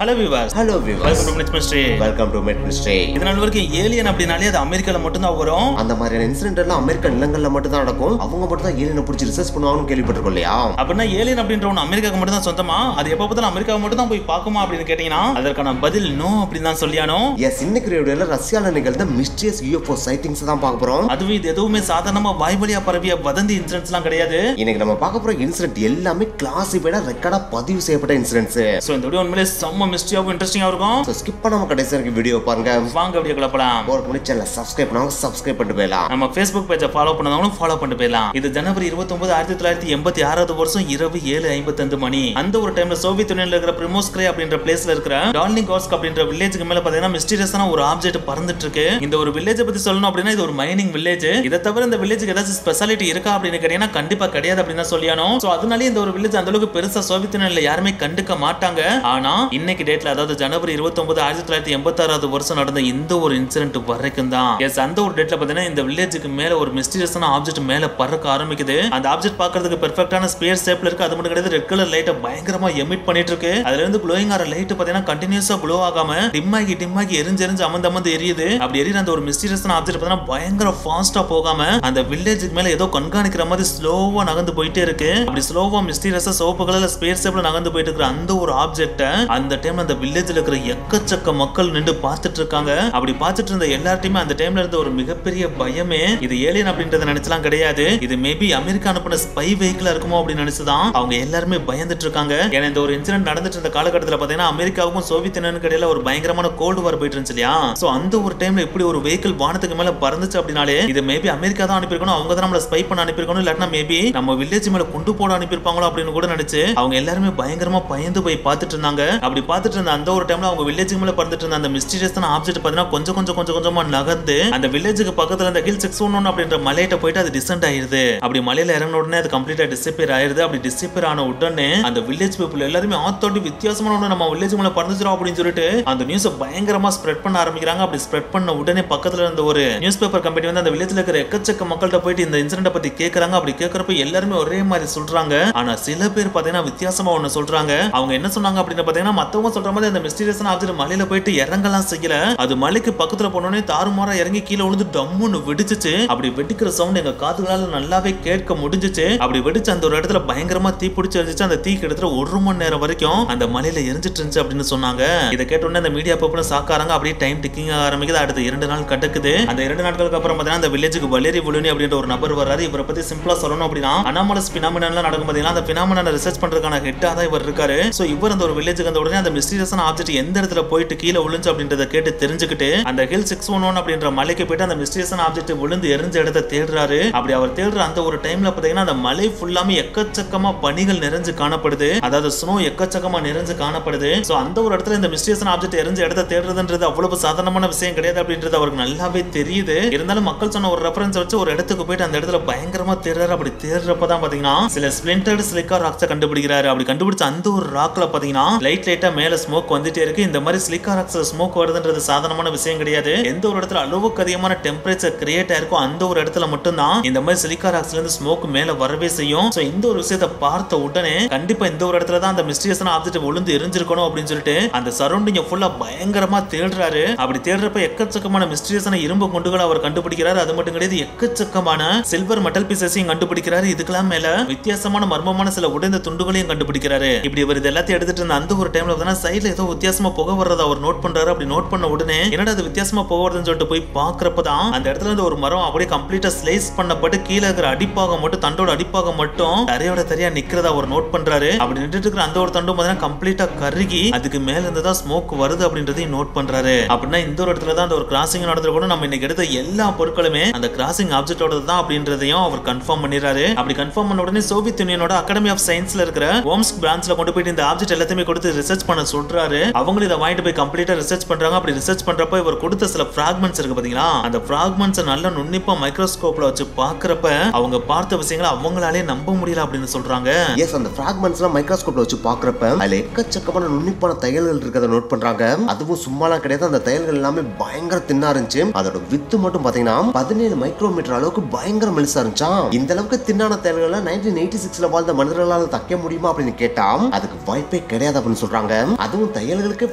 Hello viewers. Hello viewers. Welcome to Myth Mystery. Welcome to Myth Mystery. இதனால வரைக்கும் alien அப்படினாலே அது அமெரிக்கால மட்டும் தான் வரும். அந்த மாதிரியான இன்சிடென்ட் எல்லாம் அமெரிக்கா நிலங்கள்ல மட்டும் தான் நடக்கும். அவங்க மட்டும் தான் ஏலியனை பிடிச்சி ரிசர்ச் பண்ணுவாங்கன்னு கேள்விப்பட்டிருக்கோம் இல்லையா? அப்படின்னா ஏலியன் அப்படின்ற ஒன்று அமெரிக்காவுக்கு மட்டும் தான் சொந்தமா? அது எப்ப பார்த்தாலும் அமெரிக்காவை மட்டும் தான் போய் பார்க்குமா அப்படின்னு கேட்டீங்கன்னா அதற்கான பதில் நோ அப்படின்னு தான் சொல்லியானோ. எஸ், இன்னைக்கு வீடியோல ரஷ்யால நிகழ்ந்த மிஸ்டீரியஸ் UFO சைட்டிங்ஸ் தான் பார்க்க போறோம். அதுவும் இது எதுவுமே சாதாரணமா வாய்வழியா பரவிய வதந்தி இன்சிடென்ட்ஸ் எல்லாம் கிடையாது. இன்னைக்கு நம்ம பார்க்க போற இன்சிடென்ட் எல்லாமே கிளாசிஃபைடா ரெக்கார்டா பதிவு செய்யப்பட்ட இன்சிடென்ட்ஸ். சோ இந்த வீடியோ உண்மையிலே செம்ம மிஸ்டரியாவும் இன்ட்ரெஸ்டிங்கா இருக்கும். சோ ஸ்கிப் பண்ணாம கடைசி வரைக்கும் வீடியோ பாருங்க. வாங்க வீடியோக்குள்ள போலாம். போற முன்னாடி சேனலை சப்ஸ்கிரைப் பண்ணுங்க, சப்ஸ்கிரைப் பண்ணிட்டு போயலாம். நம்ம Facebook பேஜை ஃபாலோ பண்ணவங்களும் ஃபாலோ பண்ணிட்டு போயலாம். இது ஜனவரி 29 1986 வருஷம் இரவு 7:55 மணி. அந்த ஒரு டைம்ல சோவியத் யூனியன்ல இருக்கிற பிரிமோஸ்க்ரே அப்படின்ற பிளேஸ்ல இருக்கிற டால்னிங்கோர்ஸ்க் அப்படின்ற வில்லேஜ்க்கு மேல பாத்தீங்கன்னா மிஸ்டீரியஸான ஒரு ஆப்ஜெக்ட் பறந்துட்டு இருக்கு. இந்த ஒரு வில்லேஜை பத்தி சொல்லணும் அப்படின்னா இது ஒரு மைனிங் வில்லேஜ். இதை தவிர இந்த வில்லேஜுக்கு ஏதாச்சும் ஸ்பெஷாலிட்டி இருக்கா அப்படின்னு கேட்டீங்கன்னா கண்டிப்பா கிடையாது அப்படின்னு தான் சொல்லியானோம். சோ அதனால இந்த ஒரு வில்லேஜ் அந்த அளவுக்கு பெருசா சோவியத் யூனியன்ல யாருமே கண்டுக்க மாட்டாங்க. ஆனா இன்னைக்கு டேட்ல அதாவது ஜனவரி 29 1986 வருஷம் நடந்த இந்த ஒரு இன்சிடென்ட் வரைக்கும் தான் அந்த ஒரு டேட்ல பாத்தீங்கன்னா இந்த வில்லேஜுக்கு மேல ஒரு மிஸ்டீரியஸான ஆப்ஜெக்ட் மேல பறக்க ஆரம்பிக்குது. அந்த ஆப்ஜெக்ட் பார்க்கிறதுக்கு பெர்ஃபெக்ட்டான ஸ்பேஸ் ஷேப்ல இருக்கு. அது மட்டும் கிடையாது, ரெட் கலர் லைட்டை பயங்கரமா எமிட் பண்ணிட்டு இருக்கு. அதுல இருந்து க்ளோயிங் ஆற லைட் பாத்தீங்கன்னா கண்டினியூஸா க்ளோ ஆகாம டிம்மாகி எரிஞ்சு அமந்து எரியுது. அப்படி எரியுற அந்த ஒரு மிஸ்டீரியஸான ஆப்ஜெக்ட் பாத்தீங்கன்னா பயங்கர ஃபாஸ்டா போகாம அந்த வில்லேஜுக்கு மேல ஏதோ கண்காணிக்கிற மாதிரி ஸ்லோவா நகர்ந்து போயிட்டே இருக்கு. அப்படி ஸ்லோவா மிஸ்டீரியஸா சிவப்பு கலர்ல ஸ்பேஸ் ஷேப்ல நகர்ந்து போயிட்டு இருக்கிற அந்த ஒரு ஆப்ஜெக்ட் அந்த டைம்ல அந்த வில்லேஜ்ல இருக்கிற எக்கச்சக்க மக்கள் நின்று பார்த்துட்டு இருக்காங்க. அப்படி பார்த்துட்டு இருந்த எல்லார்ட்டையுமே அந்த டைம்ல இருந்த ஒரு மிகப்பெரிய பயமே இது ஏலியன் அப்படின்றத நினைச்சலாம் கிடையாது. இது மேபி அமெரிக்கா அனுப்பின ஸ்பை வெஹிக்கிளா இருக்குமோ அப்படின்னு நினைச்சுதான் அவங்க எல்லாருமே பயந்துட்டு இருக்காங்க. ஏன்னா இந்த ஒரு இன்சிடென்ட் நடந்துட்டு இருந்த காலகட்டத்தில் பாத்தீங்கன்னா அமெரிக்காவுக்கும் சோவியத் யூனியனுக்கு இடையில ஒரு பயங்கரமான கோல்டு வார் போயிட்டு இருந்துச்சு இல்லையா? சோ அந்த ஒரு டைம்ல இப்படி ஒரு வெஹிக்கிள் வானத்துக்கு மேல பறந்துச்சு அப்படினாலே இது மேபி அமெரிக்கா தான் அனுப்பியிருக்கணும், அவங்க தான் நம்மள ஸ்பை பண்ண அனுப்பியிருக்கணும், இல்லாட்டினா மேபி நம்ம வில்லேஜ் மேல குண்டு போட அனுப்பியிருப்பாங்களோ அப்படின்னு கூட நினைச்சு அவங்க எல்லாருமே பயங்கரமா பயந்து போய் பார்த்துட்டு இருந்தாங்க. அப்படி பார்த்துட்டு இருந்த அந்த ஒரு டைம்ல அவங்க வில்லேஜுக்கு மேல பறந்துட்டு இருந்த அந்த மிஸ்டீரியஸான ஆப்ஜெக்ட் பாத்தீங்கன்னா கொஞ்சமா நகர்ந்து அந்த வில்லேஜுக்கு பக்கத்துல அந்த ஹில் 611 அப்படின்ற மலையிட்ட போயிட்டு அது டிசெண்ட் ஆயிருது. அப்படி மலையில இறங்கின உடனே அது கம்ப்ளீட்டா டிஸப்பியர் ஆயிருது. அப்படி டிஸப்பியர் ஆன உடனே அந்த வில்லேஜ் பீப்புள் எல்லாருமே ஆத்தோடி வித்தியாசமான ஒண்ணு நம்ம வில்லேஜ் மேல பறந்துச்சிரும் அப்படின்னு சொல்லிட்டு அந்த நியூஸ் பயங்கரமா ஸ்ப்ரெட் பண்ண ஆரம்பிக்கிறாங்க. அப்படி ஸ்ப்ரெட் பண்ண உடனே பக்கத்துல இருந்த ஒரு நியூஸ் பேப்பர் கம்பெனி வந்து அந்த வில்லேஜ்ல இருக்கிற எக்கச்சக்க மக்கள்கிட்ட போயிட்டு இந்த இன்சிடென்ட் பத்தி கேக்குறாங்க. அப்படி கேட்கறப்ப எல்லாருமே ஒரே மாதிரி சொல்றாங்க. ஆனா சில பேர் பாத்தீங்கன்னா வித்தியாசமா ஒண்ணு சொல்றாங்க. அவங்க என்ன சொன்னாங்க அப்படின்னு பாத்தீங்கன்னா மத்தவங்க சொல்ற மாதிரி அந்த மிஸ்டீரியஸான ஆப்ஜெக்ட் மலையில போயிட்டு இறங்கலாம் செய்யல. அது மலைக்கு பக்கத்துல போனோடனே தாறுமாறா இறங்கி கீழே விழுந்து டம்முன்னு வெடிச்சிச்சு. அப்படி வெடிக்கிற சவுண்ட் எங்க காதுகளால நல்லாவே கேட்க முடிஞ்சிச்சு. அப்படி வெடிச்சு அந்த ஒரு இடத்துல பயங்கரமா தீ பிடிச்சு எரிஞ்சிச்சு. அந்த தீ கிட்டத்தட்ட 1 மணி நேரம் வரைக்கும் அந்த மலையில எரிஞ்சிட்டு இருந்துச்சு அப்படின்னு சொன்னாங்க. இதை கேட்ட உடனே அந்த மீடியா பீப்புள் சாக்காராங்க. அப்படியே டைம் டிக்கிங் ஆரம்பிக்குது. அடுத்த 2 நாள் கடக்குது. அந்த 2 நாட்களுக்கு அப்புறம் பாத்தீங்கன்னா அந்த வில்லேஜுக்கு வலேரி வுலுனி அப்படின்ற ஒரு நபர் வர்றாரு. இவரை பத்தி சிம்பிளா சொல்லணும் அப்படின்னா அனாமலஸ் பினாமினன்லாம் நடக்கும் பாத்தீங்கன்னா அந்த பினாமினனை ரிசர்ச் பண்றதுக்கான ஹெட்டா தான் இவர் இருக்காரு. சோ இவர் அந்த ஒரு வில்லேஜுக்கு அந்த உடனே அந்த மிஸ்டீரியஸான ஆப்ஜெக்ட் எந்த இடத்துல போயிட்டு கீழே விழுந்து அப்படின்றத கேட்டு தெரிஞ்சுக்கிட்டு அந்த ஹில் 611 அப்படின்ற மலைக்கு போயிட்டு அந்த மிஸ்டீரியஸான ஆப்ஜெக்ட் விழுந்து எரிஞ்ச இடத்தை தேடுறாரு. அப்படி அவர் தேடுற அந்த ஒரு டைம்ல பாத்தீங்கன்னா அந்த மலை ஃபுல்லாமே எக்கச்சக்கமா பனிகள் நிறைஞ்சு காணப்படுது. அதாவது ஸ்னோ எக்கச்சக்கமா நிறைஞ்சு காணப்படுது. சோ அந்த ஒரு இடத்துல இந்த மிஸ்டீரியஸான ஆப்ஜெக்ட் எரிஞ்ச இடத்தை தேடுறதுன்றது அவ்வளவு சாதாரணமான விஷயம் கிடையாது அப்படின்றது அவருக்கு நல்லாவே தெரியுது. இருந்தாலும் மக்கள் சொன்ன ஒரு ரெஃபரன்ஸ் வச்சு ஒரு இடத்துக்கு போயிட்டு அந்த இடத்துல பயங்கரமா தேடுறாரு. அப்படி தேடுறப்பதான் பாத்தீங்கன்னா சில ஸ்பிளிண்டர்ட் சிலிக்கா ராக்ஸை கண்டுபிடிக்கிறாரு. அப்படி கண்டுபிடிச்ச அந்த ஒரு ராக்ல பாத்தீங்கன்னா லைட்டா மேல ஸ்மோக் வந்துட்டே இருக்கு. இந்த மாதிரி சிலிக்கா ராக்ஸ்ல ஸ்மோக் வருதுன்றது சாதாரணமான விஷயம் கிடையாது. எந்த ஒரு இடத்துல அளவுக்கு அதிகமான டெம்பரேச்சர் கிரியேட் ஆயிருக்கோ அந்த ஒரு இடத்துல மட்டும் தான் இந்த மாதிரி சிலிக்கா ராக்ஸ்ல இருந்து ஸ்மோக் மேல வரவே செய்யும். சோ இந்த ஒரு விஷயத்தை பார்த்த உடனே கண்டிப்பா இந்த ஒரு இடத்துல தான் அந்த மிஸ்டீரியஸான ஆப்ஜெக்ட் விழுந்து எரிஞ்சிருக்கணும் அப்படின்னு சொல்லிட்டு அந்த சரௌண்டிங் ஃபுல்லா பயங்கரமா தேடுறாரு. அப்படி தேடுறப்ப எக்கச்சக்கமான மிஸ்டீரியஸான இரும்பு குண்டுகளை அவர் கண்டுபிடிக்கிறாரு. அது மட்டும் கிடையாது, எக்கச்சக்கமான சில்வர் மெட்டல் பீசஸையும் கண்டுபிடிக்கிறாரு. இதுக்கெல்லாம் மேல வித்தியாசமான மர்மமான சில உடைந்த துண்டுகளையும் கண்டுபிடிக்கிறாரு. இப்படி இவர் இது எல்லாத்தையும் எடுத்துட்டு இருந்த அந்த ஒரு டைம்ல பார்த்தா சைடுல ஏதோ வித்தியாசமா புகை வர்றதை அவர் நோட் பண்றாரு. அப்படி நோட் பண்ண உடனே என்னடா அது வித்தியாசமா புகை வருதுன்னு சொல்லிட்டு போய் பாக்குறப்பதான் அந்த இடத்துல இருந்து ஒரு மரம் அப்படியே கம்ப்ளீட்டா ஸ்லைஸ் பண்ணப்பட்டு கீழே இருக்கிற அடிப்பாகம் மட்டும் தண்டோட அடிப்பாகம் மட்டும் தரையோட தரையா நிக்கிறத அவர் நோட் பண்றாரு. அப்படி நின்றுட்டு இருக்கிற அந்த ஒரு தண்டும் பார்த்தீங்கன்னா கம்ப்ளீட்டா கருகி அதுக்கு மேல இருந்துதான் ஸ்மோக் வருது அப்படின்றதையும் நோட் பண்றாரு. அப்படின்னா இந்த ஒரு இடத்துல தான் அந்த ஒரு கிராசிங் நடந்துட்டு கூட நம்ம இன்னைக்கு எடுத்த எல்லா பொருட்களுமே அந்த கிராசிங் ஆப்ஜெக்டோட தான் அப்படின்றதையும் அவர் கன்ஃபார்ம் பண்ணிடுறாரு. அப்படி கன்ஃபார்ம் பண்ண உடனே சோவியத் யூனியனோட அகாடமி ஆஃப் சயின்ஸ்ல இருக்கிற ஓம்ஸ்க் பிரான்ச்ல கொண்டு போயிட்டு இந்த ஆப்ஜெக்ட் எல்லாத்தையுமே கொடுத்து ரிசர்ச் பண்ண சொல்றாரு. அவங்களும் இதை வாங்கிட்டு போய் கம்ப்ளீட்டா ரிசர்ச் பண்றாங்க. அப்படி ரிசர்ச் பண்றப்ப இவர் கொடுத்த சில பிராக்மெண்ட்ஸ் இருக்கு பாத்தீங்களா, அந்த பிராக்மெண்ட்ஸ் நல்ல நுண்ணிப்பா மைக்ரோஸ்கோப்ல வச்சு பாக்குறப்ப அவங்க பார்த்த விஷயங்களை அவங்களாலே நம்ப முடியல அப்படின்னு சொல்றாங்க. எஸ், அந்த பிராக்மெண்ட்ஸ்லாம் மைக்ரோஸ்கோப்ல வச்சு பாக்குறப்ப அதுல எக்கச்சக்கமான நுண்ணிப்பான தையல்கள் இருக்கதை நோட் பண்றாங்க. அதுவும் சும்மாலாம் கிடையாது, அந்த தையல்கள் எல்லாமே பயங்கர தின்னா இருந்துச்சு. அதோட வித்து மட்டும் பாத்தீங்கன்னா 17 மைக்ரோமீட்டர் அளவுக்கு பயங்கர மெலிசா இருந்துச்சா. இந்த அளவுக்கு தின்னான தையல்கள் 1986ல வாழ்ந்த மனிதர்களால தைக்க முடியுமா அப்படின்னு கேட்டா அதுக்கு வாய்ப்பே கிடையாது அப்படின்னு சொல்றாங்க. அதுவும் தையல்களுக்கு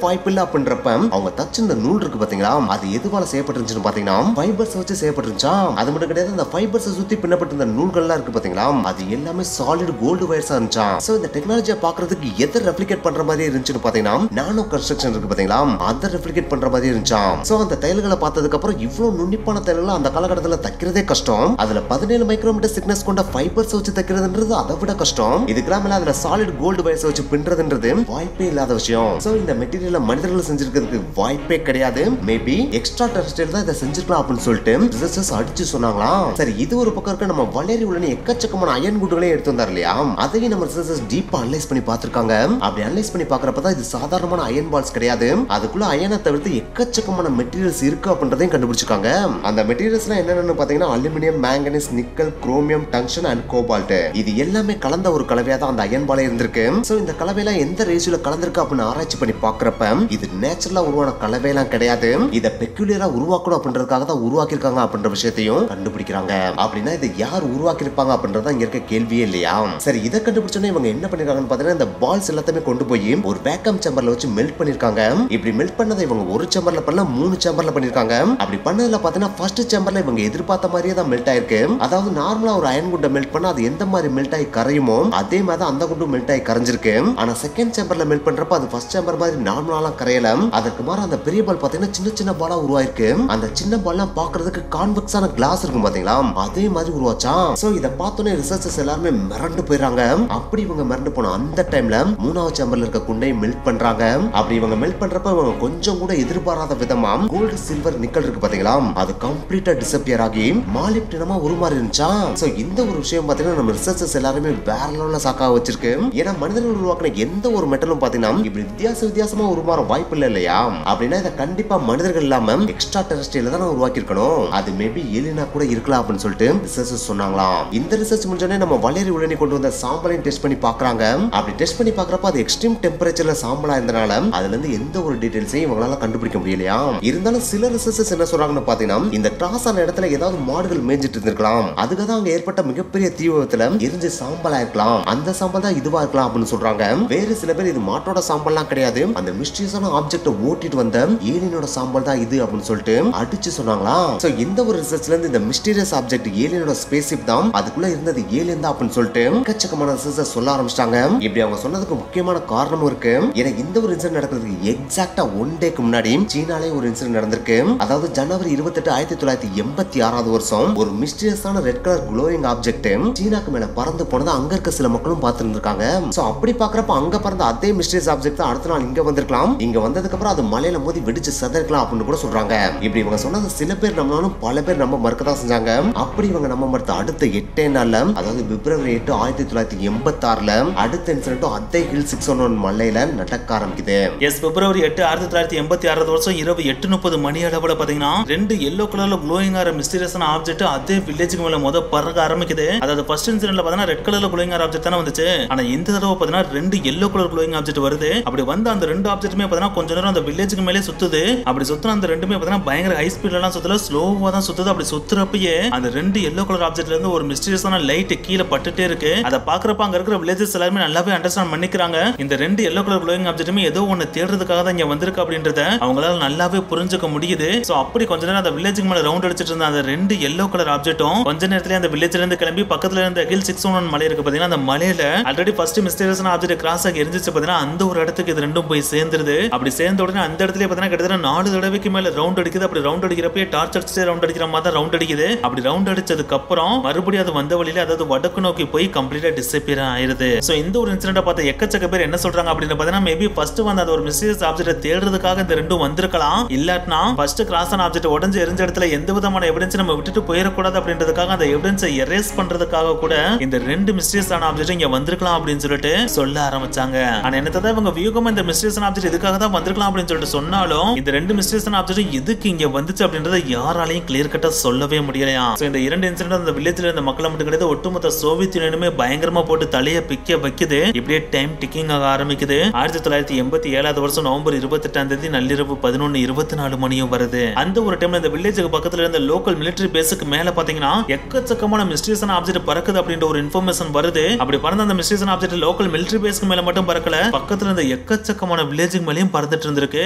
வாய்ப்பு இல்ல அப்படின்றப்ப அவங்க தச்சு இந்த நூல் இருக்கு பாத்தீங்களா, அது எதுவால செய்யப்பட்டிருந்துச்சுன்னு பாத்தீங்கன்னா ஃபைபர்ஸ் வச்சு செய்யப்பட்டிருந்துச்சா. அது மட்டும் கிடையாது, அந்த ஃபைபர்ஸ் சுத்தி பின்னப்பட்ட நூல்கள்லாம் இருக்கு பாத்தீங்களா, அது எல்லாமே சாலிட் கோல்டு வயர்ஸா இருந்துச்சா. சோ இந்த டெக்னாலஜியை பாக்குறதுக்கு எதை ரெப்ளிகேட் பண்ற மாதிரி இருந்துச்சுன்னு பாத்தீங்கன்னா நானோ கன்ஸ்ட்ரக்ஷன் இருக்கு பாத்தீங்களா, அதை ரெப்ளிகேட் பண்ற மாதிரி இருந்துச்சா. சோ அந்த தையல்களை பார்த்ததுக்கு அப்புறம் இவ்வளவு நுண்ணிப்பான தையல்களை அந்த காலகட்டத்தில் தைக்கிறதே கஷ்டம். அதுல 17 மைக்ரோமீட்டர் திக்னஸ் கொண்ட ஃபைபர்ஸ் வச்சு தைக்கிறதுன்றது அதை விட கஷ்டம். இதுக்கெல்லாம் மேல அதுல சாலிட் கோல்டு வயர்ஸ் வச்சு பின்றதுன்றது வாய்ப்பே இல்லாத விஷயம். சோ இந்த மெட்டீரியலை மனிதர்கள் செஞ்சிருக்கிறதுக்கு வாய்ப்பே கிடையாது. மேபி எக்ஸ்ட்ரா டெரஸ்ட்ரியல் தான் இதை செஞ்சிருக்கலாம் அப்படின்னு சொல்லிட்டு ரிசர்ச்சர்ஸ் அடிச்சு சொன்னாங்களா. சரி, இது ஒரு பக்கம் இருக்க, நம்ம வளரி உடனே எக்கச்சக்கமான அயன் குண்டுகளே எடுத்து வந்தார் இல்லையா, அதையும் நம்ம ரிசர்ச்சர்ஸ் டீப்பா அனலைஸ் பண்ணி பார்த்திருக்காங்க. அப்படி அனலைஸ் பண்ணி பார்க்கறப்பதான் இது சாதாரணமான அயன் பால்ஸ் கிடையாது, அதுக்குள்ள அயனை தவிர்த்து எக்கச்சக்கமான மெட்டீரியல்ஸ் இருக்கு அப்படின்றதையும் கண்டுபிடிச்சிருக்காங்க. அந்த மெட்டீரியல்ஸ்லாம் என்னென்னு பாத்தீங்கன்னா aluminium, manganese, nickel, chromium, tungsten and cobalt, இது எல்லாமே கலந்த ஒரு கலவையா தான் அந்த அயன் பாலே இருந்திருக்கு. சோ இந்த கலவையில எந்த ரேஷியோல கலந்திருக்கு அப்படின்னு ஆராய்ச்சி பண்ணி பார்க்கறப்ப இது நேச்சுரலா உருவான கலவையெல்லாம் கிடையாது, இதை பெக்குலியரா உருவாக்கணும் அப்படின்றதுக்காக தான் உருவாக்கியிருக்காங்க அப்படின்ற விஷயத்தையும் கண்டுபிடிக்கிறாங்க. அப்படின்னா இதை யார் உருவாக்கியிருப்பாங்க அப்படின்றத இங்க இருக்க கேள்வியே இல்லையா. சரி, இதை கண்டுபிடிச்சோன்னே இவங்க என்ன பண்ணிருக்காங்கன்னு பாத்தீங்கன்னா இந்த பால்ஸ் எல்லாத்தையுமே கொண்டு போய் ஒரு வேக்கம் சேம்பர்ல வச்சு மெல்ட் பண்ணிருக்காங்க. இப்படி மெல்ட் பண்ணதை இவங்க ஒரு சேம்பர்ல பண்ணல 3 சேம்பர்ல பண்ணிருக்காங்க. அப்படி பண்ணதுல பாத்தீங்கன்னா ஃபர்ஸ்ட் சேம்பர்ல இவங்க எதிர்பார்த்த மாதிரியே தான் மெல்ட் ஆயிருக்கு. அதாவது நார்மலா ஒரு அயன் குண்டை மெல்ட் பண்ணா அது எந்த மாதிரி மெல்ட் ஆகி கரையுமோ அதே மாதிரி அந்த குண்டும் மெல்ட் ஆகி கரைஞ்சிருக்கு. ஆனா செகண்ட் சேம்பர்ல மெல்ட் பண்றப்ப அது ஃபர்ஸ்ட் சேம்பர் மாதிரி நார்மலா கரையல. அதற்கு மாற அந்த பெரிய பால் பாத்தீங்கன்னா சின்ன சின்ன பாலா உருவாயிருக்கு. அந்த சின்ன பால்லாம் பாக்குறதுக்கு கான்வெக்ஸான கிளாஸ் இருக்கும் பாத்தீங்களா, அதே மாதிரி உருவாச்சா. சோ இத பார்த்தோன்னே ரிசர்ச்சர்ஸ் எல்லாரும் மிரண்டு போயிடுறாங்க. அப்படி இவங்க மிரண்டு போன அந்த டைம்ல 3வது சேம்பர்ல இருக்க குண்டை மெல்ட் பண்றாங்க. அப்படி இவங்க மெல்ட் பண்றப்ப இவங்க கொஞ்சம் கூட எதிர்பாராத விதமா கோல்டு, சில்வர், நிக்கல் இருக்கு பாத்தீங்களா, அது கம்ப்ளீட்டா டிஸப்பியர் ஆகி மாலிப்டினமா உருமாறி இருந்துச்சா. சோ இந்த ஒரு விஷயம் பாத்தீங்கன்னா நம்ம ரிசர்ச்சர்ஸ் எல்லாருமே வேற லெவல்ல சாக்கா வச்சிருக்கு. ஏன்னா மனிதர்கள் உருவாக்கின எந்த ஒரு மெட்டலும் பாத்தீங்கன்னா இப்படி வித்தியாசமா உருமாற வாய்ப்பு இல்ல இல்லையா. அப்படின்னா இதை கண்டிப்பா மனிதர்கள் இல்லாம எக்ஸ்ட்ரா டெரஸ்ட்ரியல் தான் உருவாக்கி இருக்கணும், அது மேபி ஏலியனா கூட இருக்கலாம் அப்படின்னு சொல்லிட்டு ரிசர்ச்சர்ஸ் சொன்னாங்களாம். இந்த ரிசர்ச் முடிஞ்சோடனே நம்ம வளரி உடனே கொண்டு வந்த சாம்பலையும் டெஸ்ட் பண்ணி பாக்குறாங்க. அப்படி டெஸ்ட் பண்ணி பாக்குறப்ப அது எக்ஸ்ட்ரீம் டெம்பரேச்சர்ல சாம்பலா இருந்தனால அதுல இருந்து எந்த ஒரு டீடைல்ஸையும் இவங்களால கண்டுபிடிக்க முடியலையா. இருந்தாலும் சில ரிசர்ச்சர்ஸ் என்ன சொல்றாங்கன்னு பாத்தீங்கன்னா இந்த கிராஸ் ஆன இடத்துல ஏதாவது மாடுகள் மேய்ஞ்சிட்டு இருந்திருக்கலாம், அதுக்கு தான் அங்க ஏற்பட்ட மிகப்பெரிய தீ விபத்துல எரிஞ்சு சாம்பலா இருக்கலாம், அந்த சாம்பல் தான் இதுவா இருக்கலாம் அப்படின்னு சொல்றாங்க. வேறு சில பேர் இது மாட்டோட சாம்பல்லாம் கிடையாது, அந்த மிஸ்டீரியஸான ஆப்ஜெக்ட ஓட்டிட்டு வந்த ஏலியனோட சாம்பல் தான் இது அப்படின்னு சொல்லிட்டு அடிச்சு சொன்னாங்களா. சோ இந்த ஒரு ரிசர்ச்ல இருந்து இந்த மிஸ்டீரியஸ் ஆப்ஜெக்ட் ஏலியனோட ஸ்பேஸ்ஷிப் தான், அதுக்குள்ள இருந்தது ஏலியன் தான் அப்படின்னு சொல்லிட்டு எக்கச்சக்கமான ரிசர்ச்சர்ஸ் சொல்ல ஆரம்பிச்சிட்டாங்க. இப்படி அவங்க சொன்னதுக்கு முக்கியமான காரணமும் இருக்கு. ஏன்னா இந்த ஒரு இன்சிடென்ட் நடக்கிறதுக்கு எக்ஸாக்ட்டா 1 டேக்கு முன்னாடி சீனாலே ஒரு இன்சிடென்ட் நடந்திருக்கு. அதாவது ஜனவரி 28, 1986 வருஷம் ஒரு மிஸ்டீரியஸான ரெட் கலர் க்ளோயிங் ஆப்ஜெக்ட் சீனாக்கு மேல பறந்து போனதை அங்க இருக்க சில மக்களும் பார்த்திருந்திருக்காங்க. சோ அப்படி பாக்குறப்ப அங்க பறந்த அதே மிஸ்டீரியஸ் ஆப்ஜெக்ட் தான் அடுத்த நாள் இங்க வந்திருக்கலாம், இங்க வந்ததுக்கு அப்புறம் அது மலையில மோதி வெடிச்சு செதறலாம் அப்படின்னு கூட சொல்றாங்க. இப்படி இவங்க சொன்னது சில பேர் நம்பினாலும் பல பேர் நம்ம மறுக்கதான் செஞ்சாங்க. அப்படி இவங்க நம்ம மறுத்த அடுத்த 8 நாள்ல, அதாவது பிப்ரவரி 8, 1986 அடுத்த இன்சிடென்ட்டும் அதே ஹில் 611 மலையில நடக்க ஆரம்பிக்குது. எஸ், பிப்ரவரி 8, 1986 வருஷம் இரவு 8:30 மணி அளவுல பாத்தீங்கன்னா 2 yellow கலர்ல க்ளோயிங் ஆற மிஸ்டீரியஸான ஆப்ஜெக்ட் அதே வில்லேஜுக்கு மேல பறக்க ஆரம்பிக்குது. அதாவது ஃபர்ஸ்ட் இன்சிடென்ட்ல பாத்தீங்கன்னா ரெட் கலர்ல க்ளோயிங் ஆற ஆப்ஜெக்ட் தான வந்துச்சு. ஆனா இந்த தடவை பாத்தீங்கன்னா 2 yellow கலர் க்ளோயிங் ஆப்ஜெக்ட் வருது. அப்படி வந்த அந்த 2 ஆப்ஜெக்ட்டுமே பாத்தீங்கன்னா கொஞ்ச நேரம் அந்த வில்லேஜுக்கு மேலே சுத்துது. அப்படி சுத்துன அந்த ரெண்டுமே பாத்தீங்கன்னா பயங்கர ஹை ஸ்பீட்ல எல்லாம் சுத்தல, ஸ்லோவா தான் சுத்துது. அப்படி சுத்துறப்பயே அந்த 2 yellow கலர் ஆப்ஜெக்ட்ல இருந்து ஒரு மிஸ்டீரியஸான லைட் கீழே பட்டுட்டே இருக்கு. அதை பாக்குறப்ப அங்க இருக்கிற வில்லேஜஸ் எல்லாரும் நல்லாவே அண்டர்ஸ்டாண்ட் பண்ணிக்கிறாங்க. இந்த 2 yellow கலர் க்ளோயிங் ஆப்ஜெக்ட்டுமே ஏதோ ஒன்னு தேடுறதுக்காக தான் இங்க வந்திருக்கு அப்படின்றத அவங்களால நல்லாவே புரிஞ்சுக்க முடியுது. சோ அப்படி கொஞ்ச நேரம் அந்த வில்லேஜுக்கு மேல ரவுண்ட் அடிச்சிட்டு இருந்த அந்த 2 yellow கலர் ஆப்ஜெக்ட்டும் கொஞ்ச நேரத்துல அந்த வில்லேஜ்ல இருந்து கிளம்பி பக்கத்துல இருந்த ஹில் 611 மலை இருக்கு பாத்தீங்கன்னா, அந்த மலையில ஆல்ரெடி ஃபர்ஸ்ட் மிஸ்டீரியஸான ஆப்ஜெக்ட் கிராஸ் ஆகி எரிஞ்சிச்சு பாத்தீங்கன்னா, அந்த ஒரு இடத்துக்கு இது ரெண்டும் போய் சேர்ந்துருது. அப்படி சேர்ந்த உடனே அந்த இடத்துல பாத்தீங்கன்னா கிட்டத்தட்ட 4 தடவைக்கு மேல ரவுண்ட் அடிக்குது. அப்படி ரவுண்ட் அடிக்கிறப்ப டார்ச் அடிச்சு ரவுண்ட் அடிக்கிற மாதிரி தான் ரவுண்ட் அடிக்குது. அப்படி ரவுண்ட் அடிச்சதுக்கு அப்புறம் மறுபடியும் அது வந்த வழியில, அதாவது வடக்கு நோக்கி போய் கம்ப்ளீட்டா டிஸப்பியர் ஆயிருது. சோ இந்த ஒரு இன்சிடென்ட் பார்த்த எக்கச்சக்க பேர் என்ன சொல்றாங்க அப்படின்னு பாத்தீங்கன்னா, மேபி ஃபர்ஸ்ட் வந்து அந்த ஒரு மிஸ்டீரியஸ் ஆப்ஜெக்ட் தேடுறதுக்காக இந்த ரெண்டும் வந்திருக்கலாம், இல்லாட்டினா ஃபர்ஸ்ட் கிராஸ் ஆன ஆப்ஜெக்ட் உடைஞ்சு எரிஞ்ச இடத்துல எந்த விதமான எவிடன்ஸ் நம்ம விட்டுட்டு போயிடக்கூடாது அப்படின்றதுக்காக அந்த எவிடன்ஸை எரேஸ் பண்றதுக்காக கூட இந்த 2 மிஸ்டீரியஸ் ஆன ஆப்ஜெக்ட் இங்க வந்திருக்கலாம் அப்படின்னு சொல்லிட்டு சொல்ல ஆரம்பிச்சாங்க. ஆனா என்னதான் இவங்க வியூகமா இந்த மிஸ்டீரியஸ் ஆப்ஜெக்ட் இதுக்காக தான் வந்திருக்கலாம் அப்படின்னு சொல்லிட்டு சொன்னாலும் இந்த 2 மிஸ்டீரியஸ் ஆப்ஜெக்ட் எதுக்கு இங்க வந்துச்சு அப்படின்றத யாராலையும் கிளியர் கட்டா சொல்லவே முடியலையா. சோ இந்த 2 இன்சிடென்ட் அந்த வில்லேஜ்ல இருந்த மக்களை மட்டும் கிடையாது, ஒட்டுமொத்த சோவியத் யூனியனுமே பயங்கரமா போட்டு தலையை பிக்க வைக்குது. இப்படியே டைம் டிக்கிங் ஆக ஆரம்பிக்குது. 1987 வருஷம் நவம்பர் 28 நள்ளிரவு 11:24 மணியும் வருது. அந்த ஒரு டைம்ல இந்த வில்லேஜுக்கு பக்கத்துல இருந்த லோக்கல் மிலிட்டரி பேஸுக்கு மேல பாத்தீங்கன்னா எக்கச்சக்கமான மிஸ்டீரியஸான ஆப்ஜெக்ட் பறக்குது அப்படின்ற ஒரு இன்ஃபர்மேஷன் வருது. அப்படி பறந்த அந்த மிஸ்டீரியஸான ஆப்ஜெக்ட் லோக்கல் மிலிட்டரி பேஸ்க்கு மேல மட்டும் பறக்கல, பக்கத்துல இருந்த எக்கச்சக்கமான வில்லேஜுக்கு மேலேயும் பறந்துட்டு இருந்திருக்கு.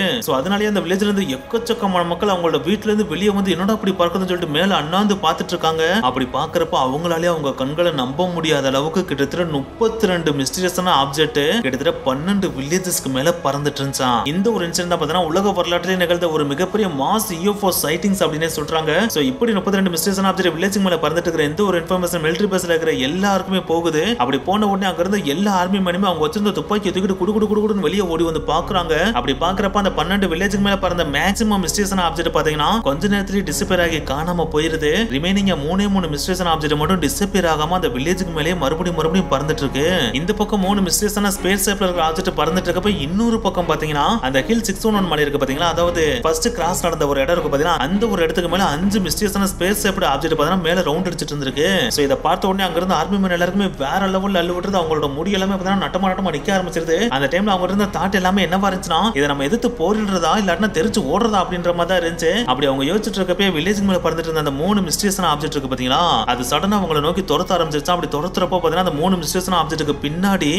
சோ அதனாலேயே அந்த வில்லேஜ்ல இருந்து எக்கச்சக்கமான மக்கள் அவங்களோட வீட்டுல இருந்து வெளியே வந்து என்னடா அப்படி பறக்குதுன்னு சொல்லிட்டு மேல அண்ணாந்து பாத்துட்டு இருக்காங்க. அப்படி பாக்குறப்ப அவங்களாலே அவங்க கண்களை நம்ப முடியாத அளவுக்கு கிட்டத்தட்ட 32 மிஸ்டீரியஸான ஆப்ஜெக்ட் கிட்டத்தட்ட 12 வில்லேஜஸ்க்கு மேல பறந்துட்டு இருந்துச்சாம். இந்த ஒரு இன்சிடென்ட் பார்த்தீங்கன்னா உலக வரலாற்றிலே நிகழ்ந்த ஒரு மிகப்பெரிய மாஸ் UFO சைட்டிங்ஸ் அப்படினே சொல்றாங்க. சோ இப்படி 32 மிஸ்டீரியஸான ஆப்ஜெக்ட் வில்லேஜுக்கு மேல பறந்துட்டு இருக்கிற இந்த ஒரு இன்ஃபர்மேஷன் மிலிட்டரி பேஸ்ல இருக்கிற எல்லாருக்குமே போகுது. அப்படி போன உடனே அங்க இருந்த எல்லா ஆர்மி மேனுமே அவங்க வச்சிருந்த துப்பாக்கி தூக்கிட்டு குடுகுடுன்னு வெளியே ஓடி வந்து பாக்குறாங்க. அப்படி பாக்குறப்ப அந்த 12 வில்லேஜுக்கு மேல பறந்த மேக்ஸிமம் மிஸ்டீரியஸான ஆப்ஜெக்ட் பாத்தீங்கன்னா கொஞ்ச நேரத்திலேயே டிஸப்பியர் ஆகி காணாம போயிருது. ரிமைனிங் 3 மிஸ்டீரியஸான ஆப்ஜெக்ட் மட்டும் டிஸப்பியர் ஆகாம அந்த வில்லேஜுக்கு மேலே மறுபடியும் பறந்துட்டு இருக்கு. இந்த பக்கம் 3 மிஸ்டீரியஸான ஸ்பேஸ் ஷேப்ல இருக்கிற ஆப்ஜெக்ட் பறந்துட்டு இருக்கப்ப இன்னொரு பக்கம் பாத்தீங்கன்னா அந்த ஹில் 611 மலை இருக்கு பாத்தீங்களா, அதாவது ஃபர்ஸ்ட் கிராஸ் நடந்த ஒரு இடம் இருக்கு பாத்தீங்கன்னா அந்த ஒரு இடத்துக்கு மேல 5 மிஸ்டீரியஸான ஸ்பேஸ் ஷேப்டு ஆப்ஜெக்ட் பாத்தீங்கன்னா மேல ரவுண்ட் அடிச்சிட்டு இருந்திருக்கு. சோ இத பார்த்த உடனே அங்க இருந்த ஆர்மி மேன் எல்லாருமே வேற லெவல்ல அள்ளு விட்டுறது. அவங்களோட முடி எல்லாமே பாத்தீங்கன்னா நட்டமா நிக்க ஆரம்பிச்சிருது. அந்த டைம்ல அவங்க இருந்த தாட் எல்லாமே என்னவா இருந்துச்சுன்னா இதை நம்ம எதிர்த்து போரிடுறதா இல்லாட்டினா தெரிச்சு ஓடுறதா அப்படின்ற மாதிரி தான் இருந்துச்சு. அப்படி அவங்க யோசிச்சுட்டு இருக்கப்பே வில்லேஜுக்கு மேல பறந்துட்டு இருந்த அந்த 3 மிஸ்டீரியஸான ஆப்ஜெக்ட் இருக்கு பாத்தீங்களா, அது சடனா அவங்களை நோக்கி துரத்த ஆரம்பிச்சிருச்சு. அப்படி துரத்துறப்போ பாத்தீங்கன்னா அந்த 3 மிஸ்டீரியஸான ஆப்ஜெக்ட்டுக்கு பின்னாடி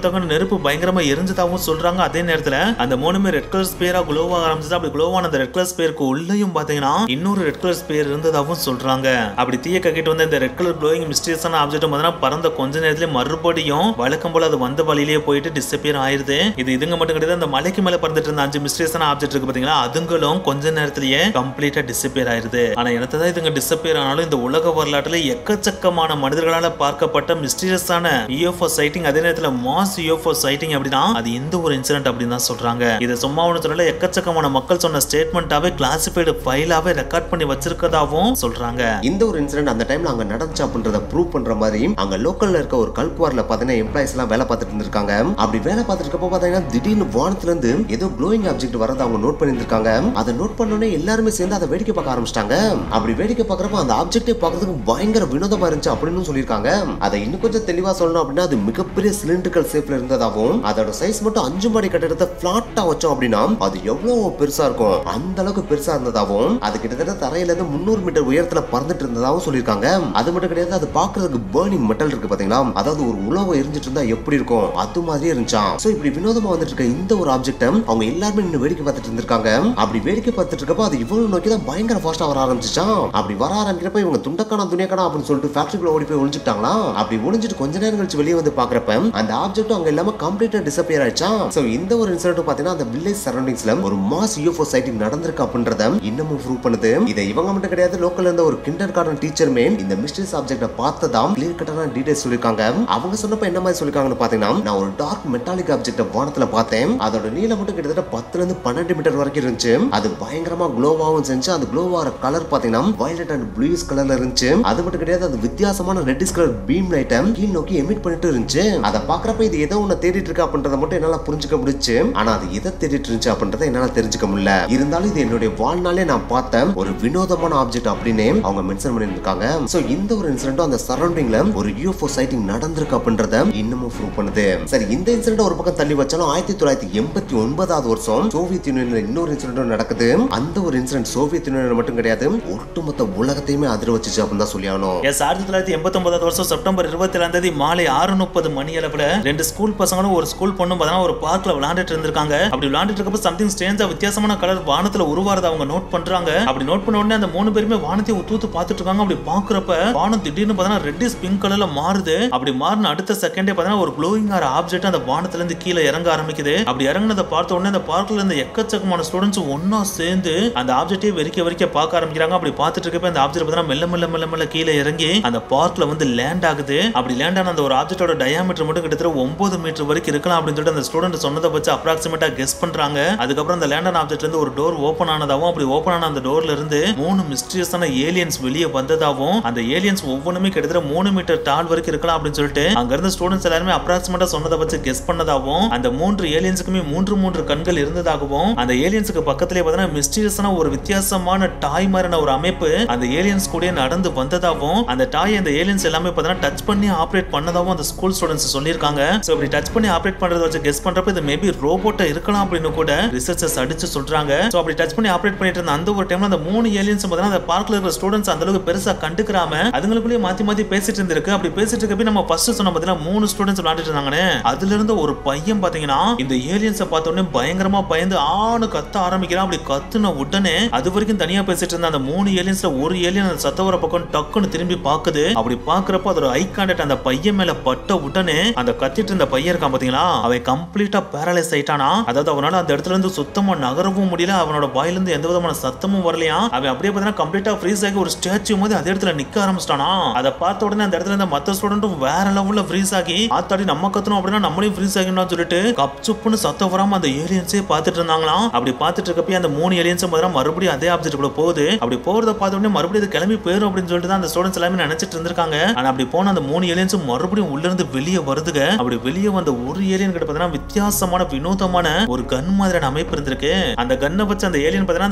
தகன்னு நெருப்பு பயங்கரமா எரிஞ்சதாகவும் சொல்றாங்க. அதே நேரத்துல அந்த 3மே ரெட் கலர் ஸ்பேரா குளோவா ஆரம்பிச்சது. அப்படி குளோவான அந்த ரெட் கலர் ஸ்பேருக்கு உள்ளேயும் பாத்தீங்கன்னா இன்னொரு ரெட் கலர் ஸ்பேர் இருந்ததாகவும் சொல்றாங்க. அப்படி தீய கக்கிட்டு வந்து இந்த ரெட் கலர் க்ளோயிங் மிஸ்டீரியஸான ஆப்ஜெக்ட் பாத்தீங்கன்னா பறந்த கொஞ்ச நேரத்துல மறுபடியும் வழக்கம் போல அது வந்த வழியிலேயே போயிட்டு டிஸப்பியர் ஆயிருது. இது இதுங்க மட்டும் கிடையாது, அந்த மலைக்கு மேல பறந்துட்டு இருந்த 5 மிஸ்டீரியஸான ஆப்ஜெக்ட் இருக்கு பாத்தீங்களா, அதுங்களும் கொஞ்ச நேரத்திலேயே கம்ப்ளீட்டா டிஸப்பியர் ஆயிருது. ஆனா என்னதான் இதுங்க டிஸப்பியர் ஆனாலும் இந்த உலக வரலாற்றுல எக்கச்சக்கமான மனிதர்களால பார்க்கப்பட்ட மிஸ்டீரியஸான UFO சைட்டிங், அதே நேரத்துல மாஸ் UFO சைட்டிங் அப்படின்னா அது இந்த ஒரு இன்சிடென்ட் அப்படின்னு தான் சொல்றாங்க. இது சும்மா ஒண்ணு சொல்லல, எக்கச்சக்கமான மக்கள் சொன்ன ஸ்டேட்மெண்டாவே கிளாசிஃபைடு ஃபைலாவே ரெக்கார்ட் பண்ணி வச்சிருக்கதாவும் சொல்றாங்க. இந்த ஒரு இன்சிடென்ட் அந்த டைம்ல அங்க நடந்துச்சு அப்படின்றத ப்ரூவ் பண்ற மாதிரி அங்க லோக்கல்ல இருக்க ஒரு கல்குவார்ல பாத்தீங்கன்னா எம்ப்ளாயிஸ் எல்லாம் வேலை பார்த்துட்டு இருந்திருக்காங்க. அப்படி வேலை பார்த்துட்டு இருக்கப்போ பாத்தீங்கன்னா திடீர்னு வானத்துல இருந்து ஏதோ க்ளோயிங் ஆப்ஜெக்ட் வரத அவங்க நோட் பண்ணிருக்காங்க. அதை நோட் பண்ணோடனே எல்லாருமே சேர்ந்து அதை வேடிக்கை பார்க்க ஆரம்பிச்சிட்டாங்க. அப்படி வேடிக்கை பார்க்கறப்ப அந்த ஆப்ஜெக்டே பார்க்கறதுக்கு பயங்கர வினோதமா இருந்துச்சு அப்படின்னு சொல்லியிருக்காங்க. அதை இன்னும் கொஞ்சம் தெளிவா சொல்லணும் அப்படின்னா அது மிகப்பெரிய சிலிண்டரிக்கல் ஷேப்ல இருந்ததாகவும் அதோட சைஸ் மட்டும் 5 மாடி கட்டிடத்தை பிளாட்டா வச்சோம் அப்படின்னா அது எவ்வளவு பெருசா இருக்கும் அந்த அளவுக்கு பெருசா இருந்ததாகவும் அது கிட்டத்தட்ட தரையில இருந்து 300 மீட்டர் உயரத்துல பறந்துட்டு இருந்ததாகவும் சொல்லியிருக்காங்க. அது மட்டும் கிடையாது, அது பாக்குறதுக்கு பர்னிங் மெட்டல் இருக்கு பாத்தீங்களா, அதாவது ஒரு உலகம் எரிஞ்சிட்டு இருந்தா எப்படி இருக்கும் அது மாதிரியே இருந்துச்சாம். சோ இப்படி வினோதமா வந்துட்டு இருக்க இந்த ஒரு ஆப்ஜெக்ட் அவங்க எல்லாருமே இன்னும் வேடிக்கை பார்த்துட்டு இருந்திருக்காங்க. அப்படி வேடிக்கை பார்த்துட்டு இருக்கப்ப அது இவ்வளவு நோக்கி தான் பயங்கர ஃபாஸ்டா வர ஆரம்பிச்சாம். அப்படி வர ஆரம்பிக்கிறப்ப இவங்க துண்டக்கான துணியக்கான அப்படின்னு சொல்லிட்டு ஃபேக்டரிக்குள்ள ஓடி போய் ஒளிஞ்சுட்டாங்களா. அப்படி ஒளிஞ்சிட்டு கொஞ்ச நேரம் கழிச்சு வெளியே வந்து பாக்குறப்ப அந்த ஆப்ஜெக்ட் அங்க எல்லாமே கம்ப்ளீட்டா டிஸப்பியர் ஆயிடுச்சா. சோ இந்த ஒரு இன்சிடென்ட் பாத்தீங்கன்னா அந்த வில்லேஜ் சரௌண்டிங்ஸ்ல ஒரு மாஸ் UFO சைட்டிங் நடந்திருக்கு அப்படின்றத இன்னமும் ப்ரூவ் பண்ணுது. இதை இவங்க மட்டும் கிடையாது, லோக்கல்ல இருந்த ஒரு கிண்டர் கார்டன் டீச்சருமே இந்த மிஸ்டீரியஸ் ஆப்ஜெக்ட பார்த்ததாம் கிளியர் கட்டான டீடைல்ஸ் சொல்லிருக்காங்க. அவங்க சொன்னப்ப என்ன மாதிரி சொல்லிருக்காங்கன்னு பாத்தீங்கன்னா, நான் ஒரு டார்க் மெட்டாலிக் ஆப்ஜெக்ட வானத்துல பார்த்தேன். அதோட நீளம் மட்டும் கிட்டத்தட்ட 10 ல இருந்து 12 மீட்டர் வரைக்கும் இருந்துச்சு. அது பயங்கரமா க்ளோவாவும் செஞ்சு அந்த க்ளோவார கலர் பாத்தீங்கன்னா வயலட் அண்ட் ப்ளூஸ் கலர்ல இருந்துச்சு. அது மட்டும் கிடையாது, அது வித்தியாசமான ரெட்டிஷ் கலர் பீம் லைட்டை கீழ் நோக்கி எமிட் பண்ணிட்டு இருந்துச்சு. அதை பாக்குறப்ப இது ஏதோ ஒண்ணு தேடிட்டு இருக்கு அப்படின்றத மட்டும் என்னால புரிஞ்சுக்க முடிச்சு. ஆனா அது எதை தேடிட்டு இருந்துச்சு அப்படின்றத என்னால தெரிஞ்சுக்க முடியல. இருந்தாலும் இது என்னுடைய வாழ்நாளே நான் பார்த்த ஒரு வினோதமான ஆப்ஜெக்ட் அப்படின்னு அவங்க மென்ஷன் பண்ணிருக்காங்க. சோ இந்த ஒரு இன்சிடென்ட் அந்த சரௌண்டிங்ல ஒரு UFO சைட்டிங் நடந்திருக்கு அப்படின்றத இன்னமும் ப்ரூவ் பண்ணுது. சரி, இந்த இன்சிடென்ட் ஒரு பக்கம் தள்ளி வச்சாலும் 1989வது வருஷம் சோவியத் யூனியன்ல இன்னொரு இன்சிடென்ட் நடக்குது. அந்த ஒரு இன்சிடென்ட் சோவியத் யூனியன் மட்டும் கிடையாது, ஒட்டுமொத்த உலகத்தையுமே அதிர வச்சுச்சு அப்படின்னு தான் சொல்லி ஆகணும். 1989வது வருஷம் செப்டம்பர் 27ஆம் தேதி மாலை 6:30 மணி அளவுல 2 ஸ்கூல் பசங்களும் ஒரு ஸ்கூல் பொண்ணும் பார்த்தா ஒரு பார்க்ல விளையாண்டுட்டு இருந்திருக்காங்க. அப்படி விளையாண்டுட்டு இருக்கப்ப சம்திங் ஸ்ட்ரேஞ்சா வித்தியாசமான கலர் வானத்துல உருவாறத அவங்க நோட் பண்றாங்க. அப்படி நோட் பண்ண உடனே அந்த 3 பேருமே வானத்தை உத்து பார்த்துட்டு இருக்காங்க. அப்படி பாக்குறப்ப வானம் திடீர்னு பார்த்தா ரெட்டிஷ் பிங்க் கலர்ல மாறுது. அப்படி மாறின அடுத்த செகண்டே பார்த்தா ஒரு க்ளோயிங் ஆற ஆப்ஜெக்ட் அந்த வானத்துல இருந்து கீழே இறங்க ஆரம்பிக்குது. அப்படி இறங்குனதை பார்த்த உடனே அந்த பார்க்ல இருந்த எக்கச்சக்கமான ஸ்டூடெண்ட்ஸ் ஒன்னா சேர்ந்து அந்த ஆப்ஜெக்டை வெறிக்க பார்க்க ஆரம்பிக்கிறாங்க. அப்படி பார்த்துட்டு இருக்கப்ப அந்த ஆப்ஜெக்ட் பார்த்தா மெல்ல கீழே இறங்கி அந்த பார்க்ல வந்து லேண்ட் ஆகுது. அப்படி லேண்ட் ஆன அந்த ஒரு ஆப்ஜெக்டோட டயாமீட்டர் மட்டும் கிட்டத்தட்ட 9 மீட்டர் வரைக்கும் இருக்கலாம் அப்படின்னு சொல்லிட்டு அந்த ஸ்டூடெண்ட் சொன்னதை வச்சு அப்ராக்சிமேட்டா கெஸ் பண்றாங்க. அதுக்கப்புறம் அந்த லேண்ட் ஆன ஆப்ஜெக்ட்ல இருந்து ஒரு டோர் ஓபன் ஆனதாவும், அப்படி ஓபன் ஆன அந்த டோர்ல இருந்து 3 மிஸ்டீரியஸான ஏலியன்ஸ் வெளியே வந்ததாவும், அந்த ஏலியன்ஸ் ஒவ்வொன்றுமே கிட்டத்தட்ட 3 மீட்டர் டால் வரைக்கும் இருக்கலாம் அப்படின்னு சொல்லிட்டு அங்க இருந்த ஸ்டூடெண்ட்ஸ் எல்லாருமே அப்ராக்சிமேட்டா சொன்னதை வச்சு கெஸ் பண்ணதாவும், அந்த 3 ஏலியன்ஸுக்குமே 3 கண்கள் இருந்ததாகவும், அந்த ஏலியன்ஸுக்கு பக்கத்திலே பார்த்தீங்கன்னா மிஸ்டீரியஸான ஒரு வித்தியாசமான டாய் மாதிரியான ஒரு அமைப்பு அந்த ஏலியன்ஸ் கூட நடந்து வந்ததாகவும், அந்த டாய் அந்த ஏலியன்ஸ் எல்லாமே பார்த்தீங்கன்னா டச் பண்ணி ஆப்ரேட் பண்ணதாவும் அந்த ஸ்கூல் ஸ்டூடெண்ட்ஸ் சொல்லியிருக்காங்க. சோ இப்படி டச் பண்ணி ஆப்ரேட் பண்றத வச்சு கெஸ் பண்றப்ப இது மேபி ரோபோட்டா இருக்கலாம் அப்படின்னு கூட ரிசர்ச்சர்ஸ் அடிச்சு சொல்றாங்க. சோ அப்படி டச் பண்ணி ஆப்ரேட் பண்ணிட்டு இருந்த அந்த ஒரு டைம்ல அந்த 3 ஏலியன்ஸ் பார்த்தீங்கன்னா அந்த பார்க்ல இருக்கிற ஸ்டூடெண்ட்ஸ் அந்த அளவுக்கு பெருசா கண்டுக்காம அதுங்களுக்குள்ளே மாத்தி பேசிட்டு இருந்திருக்கு. அப்படி பேசிட்டு இருக்கப்ப நம்ம ஃபர்ஸ்ட் சொன்ன பார்த்தீங்கன்னா 3 ஸ்டூடெண்ட்ஸ் விளையாடிட்டு இருந்தாங்கன்னு, அதுல இருந்து ஒரு பையன் பையன் பாத்தீங்கன்னா இந்த ஏலியன்ஸை பார்த்த உடனே பயங்கரமா பயந்து ஆணு கத்த ஆரம்பிக்கிறான். அப்படி கத்துன உடனே அது வரைக்கும் தனியா பேசிட்டு இருந்த அந்த 3 ஏலியன்ஸ்ல ஒரு ஏலியன் அந்த சத்த வர பக்கம் டக்குன்னு திரும்பி பாக்குது. அப்படி பாக்குறப்ப அதோட ஐ கான்டாக்ட் அந்த பையன் மேல பட்ட உடனே அந்த கத்திட்டு இருந்த பையன் இருக்கான் பாத்தீங்களா, அவன் கம்ப்ளீட்டா பேரலைஸ் ஆயிட்டானா. அதாவது அவனால அந்த இடத்துல இருந்து சுத்தமா நகரவும் முடியல, அவனோட வாயிலிருந்து எந்த விதமான சத்தமும் வரலையா. அவன் அப்படியே பாத்தீங்கன்னா கம்ப்ளீட்டா ஃப்ரீஸ் ஆகி ஒரு ஸ்டாச்சு மாதிரி அதே இடத்துல நிக்க ஆரம்பிச்சிட்டானா. அதை பார்த்த உடனே அந்த இடத்துல இருந்த மத்த ஸ்டூடெண்ட்டும் வேற லெவல்ல ஃப்ரீஸ் ஆகி ஆத்தாடி நம்ம கத்தணும் அப்படின்னா நம்மளையும் ஃப்ரீஸ் ஆகிடணும்னு சொல்லிட்டு கப்சுப்புன்னு சத்தம் வராம அந்த ஏலியன்ஸே பார்த்துட்டு இருந்தாங்களாம். அப்படி பார்த்துட்டு இருக்கப்ப அந்த 3 ஏலியன்ஸும் மறுபடியும் அதே ஆப்ஜெக்ட் கூட போகுது. அப்படி போறத பார்த்த உடனே மறுபடியும் இது கிளம்பி போயிடும் அப்படின்னு சொல்லிட்டு தான் அந்த ஸ்டூடெண்ட்ஸ் எல்லாமே நினைச்சிட்டு இருந்திருக்காங்க. ஆனா அப்படி போன அந்த 3 ஏலியன்ஸும் மறுபடியும் உள்ள இருந்து வெளியே வருதுங்க. அப்படி வெளியே வந்த ஒரு ஏலியன் கிட்ட பார்த்தீங்கன்னா வித்தியாசமான வினோதமான ஒரு கன் மாதிரியான அமைப்பு இருந்திருக்கு. அந்த கன்னை வச்சு அந்த ஏலியன் பார்த்தீங்கன்னா